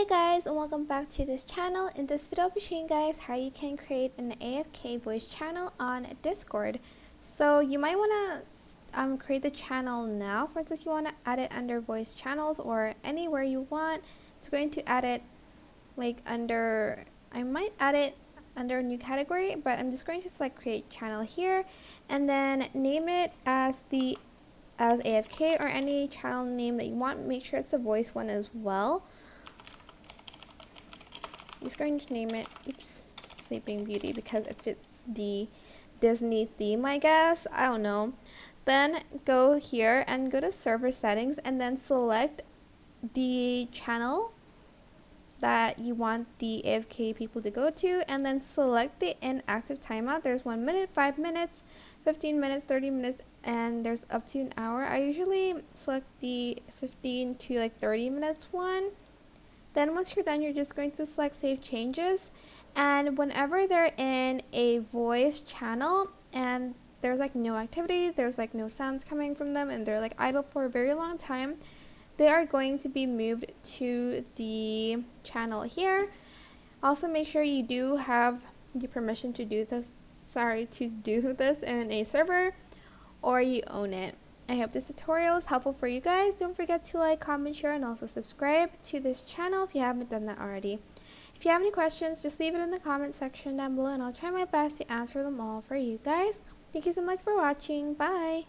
Hey guys, and welcome back to this channel. In this video I'll be showing you guys how you can create an AFK voice channel on Discord. So you might want to create the channel now. For instance, you want to add it under voice channels or anywhere you want. I'm just going to add it like under, I might add it under a new category, but I'm just going to select create channel here and then name it as AFK or any channel name that you want. Make sure it's a voice one as well. I'm just going to name it, Sleeping Beauty, because it fits the Disney theme, I guess. I don't know. Then go here and go to server settings and then select the channel that you want the AFK people to go to, and then select the inactive timeout. There's 1 minute, 5 minutes, 15 minutes, 30 minutes, and there's up to an hour. I usually select the 15 to like 30 minutes one. Then once you're done, you're just going to select save changes, and whenever they're in a voice channel and there's like no activity, there's like no sounds coming from them, and they're like idle for a very long time, they are going to be moved to the channel here. Also make sure you do have the permission to do this, in a server, or you own it. I hope this tutorial is helpful for you guys. Don't forget to like, comment, share, and also subscribe to this channel if you haven't done that already. If you have any questions, just leave it in the comment section down below and I'll try my best to answer them all for you guys. Thank you so much for watching. Bye!